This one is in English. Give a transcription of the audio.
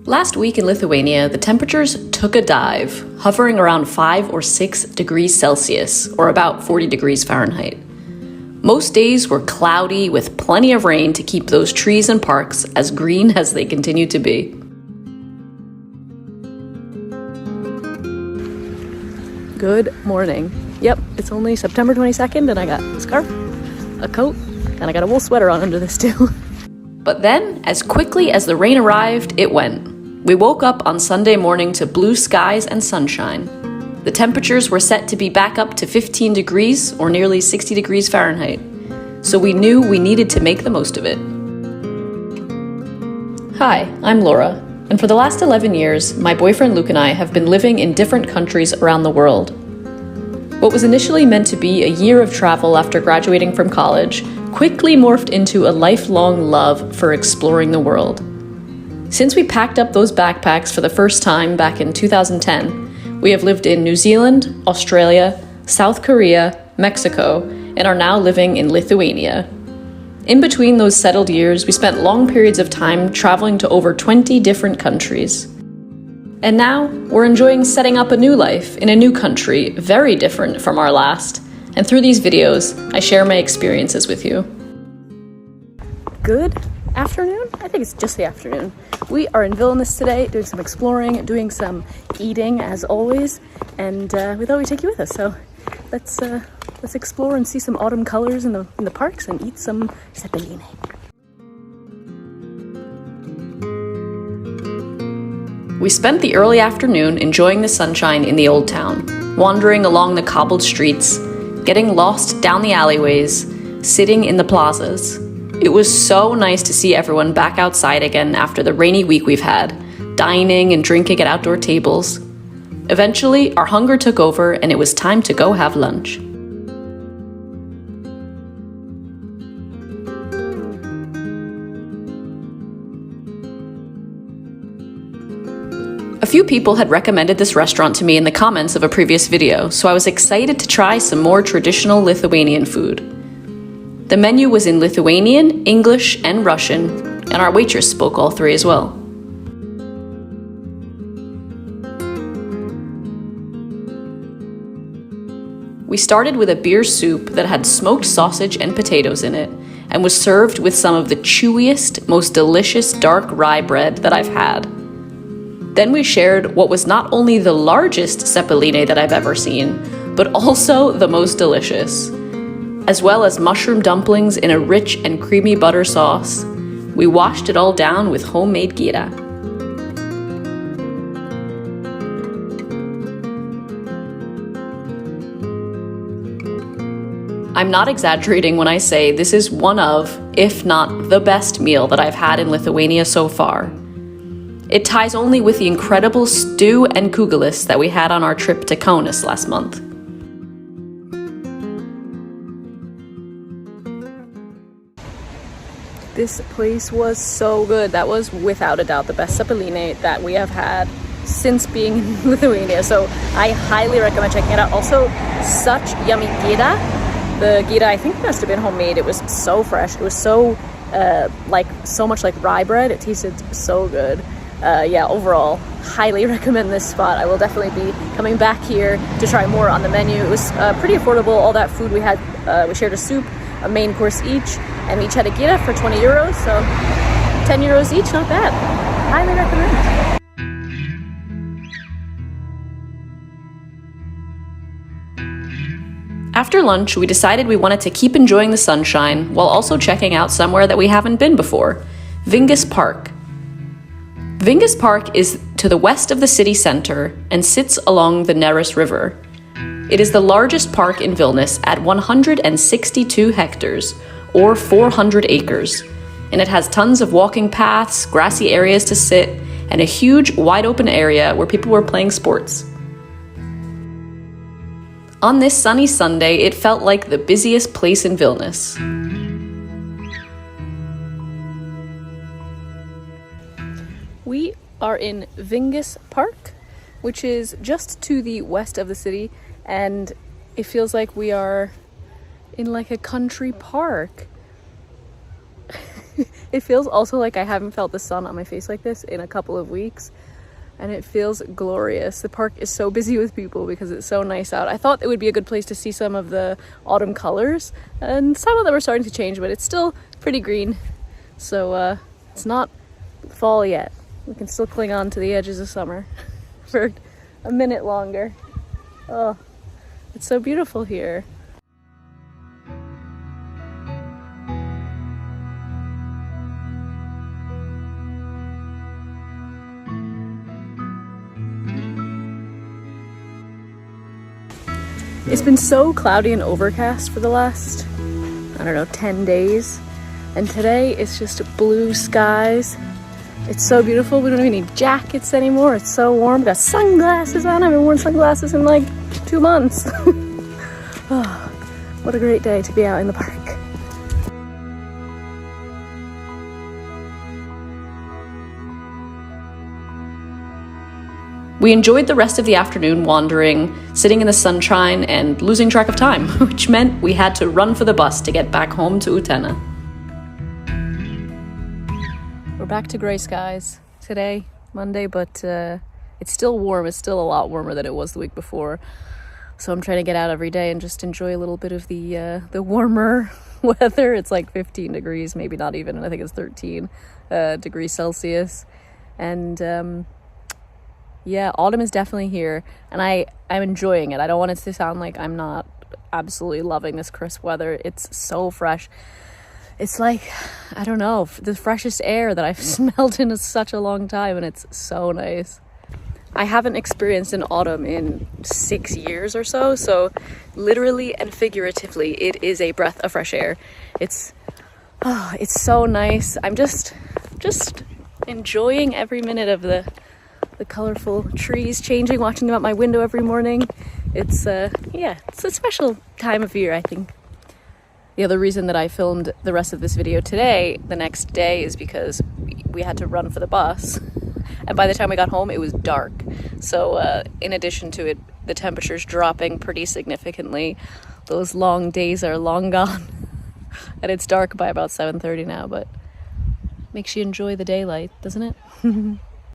Last week in Lithuania, the temperatures took a dive, hovering around 5 or 6 degrees Celsius, or about 40 degrees Fahrenheit. Most days were cloudy with plenty of rain to keep those trees and parks as green as they continue to be. Good morning. Yep, it's only September 22nd and I got a scarf, a coat, and I got a wool sweater on under this too. But then, as quickly as the rain arrived, it went. We woke up on Sunday morning to blue skies and sunshine. The temperatures were set to be back up to 15 degrees or nearly 60 degrees Fahrenheit. So we knew we needed to make the most of it. Hi, I'm Laura, and for the last 11 years, my boyfriend Luke and I have been living in different countries around the world. What was initially meant to be a year of travel after graduating from college quickly morphed into a lifelong love for exploring the world. Since we packed up those backpacks for the first time back in 2010, we have lived in New Zealand, Australia, South Korea, Mexico, and are now living in Lithuania. In between those settled years, we spent long periods of time traveling to over 20 different countries. And now, we're enjoying setting up a new life in a new country, very different from our last. And through these videos, I share my experiences with you. Good afternoon? I think it's just the afternoon. We are in Vilnius today, doing some exploring, doing some eating as always, and we thought we'd take you with us. So let's explore and see some autumn colors in the parks and eat some zeppelin. We spent the early afternoon enjoying the sunshine in the old town, wandering along the cobbled streets, getting lost down the alleyways, sitting in the plazas. It was so nice to see everyone back outside again after the rainy week we've had, dining and drinking at outdoor tables. Eventually, our hunger took over and it was time to go have lunch. A few people had recommended this restaurant to me in the comments of a previous video, so I was excited to try some more traditional Lithuanian food. The menu was in Lithuanian, English, and Russian, and our waitress spoke all three as well. We started with a beer soup that had smoked sausage and potatoes in it, and was served with some of the chewiest, most delicious dark rye bread that I've had. Then we shared what was not only the largest zeppeline that I've ever seen, but also the most delicious. As well as mushroom dumplings in a rich and creamy butter sauce. We washed it all down with homemade gira. I'm not exaggerating when I say this is one of, if not the best meal that I've had in Lithuania so far. It ties only with the incredible stew and kugelis that we had on our trip to Kaunas last month. This place was so good. That was without a doubt the best zeppeline that we have had since being in Lithuania. So I highly recommend checking it out. Also, such yummy gira. The gira, I think, must have been homemade. It was so fresh. It was so so much like rye bread. It tasted so good. Yeah, overall, highly recommend this spot. I will definitely be coming back here to try more on the menu. It was pretty affordable. All that food we had, we shared a soup, a main course each, and we each had a gira for 20 euros, so 10 euros each, not bad. Highly recommend. After lunch, we decided we wanted to keep enjoying the sunshine while also checking out somewhere that we haven't been before, Vilnius Park. Vilnius Park is to the west of the city center and sits along the Neris River. It is the largest park in Vilnius at 162 hectares, or 400 acres, and it has tons of walking paths, grassy areas to sit, and a huge, wide-open area where people were playing sports. On this sunny Sunday, it felt like the busiest place in Vilnius. We are in Vilnius Park, which is just to the west of the city, and it feels like we are in like a country park. It feels also like I haven't felt the sun on my face like this in a couple of weeks, and it feels glorious. The park is so busy with people because it's so nice out. I thought it would be a good place to see some of the autumn colors, and some of them are starting to change, but it's still pretty green. So it's not fall yet. We can still cling on to the edges of summer for a minute longer. Oh, it's so beautiful here. It's been so cloudy and overcast for the last, I don't know, 10 days. And today it's just blue skies. It's so beautiful. We don't even need jackets anymore. It's so warm. Got sunglasses on. I haven't worn sunglasses in like 2 months. Oh, what a great day to be out in the park. We enjoyed the rest of the afternoon wandering, sitting in the sunshine and losing track of time, which meant we had to run for the bus to get back home to Utena. We're back to gray skies today, Monday, but it's still warm. It's still a lot warmer than it was the week before. So I'm trying to get out every day and just enjoy a little bit of the warmer weather. It's like 15 degrees, maybe not even, and I think it's 13 degrees Celsius. And yeah, autumn is definitely here, and I'm enjoying it. I don't want it to sound like I'm not absolutely loving this crisp weather. It's so fresh. It's like, I don't know, the freshest air that I've smelled in such a long time, and it's so nice. I haven't experienced an autumn in 6 years or so, so literally and figuratively, it is a breath of fresh air. It's so nice. I'm just enjoying every minute of the colorful trees changing, watching them out my window every morning. It's it's a special time of year, I think. The other reason that I filmed the rest of this video today, the next day, is because we had to run for the bus. And by the time we got home, it was dark. So in addition to it, the temperature's dropping pretty significantly. Those long days are long gone. And it's dark by about 7:30 now, but makes you enjoy the daylight, doesn't it?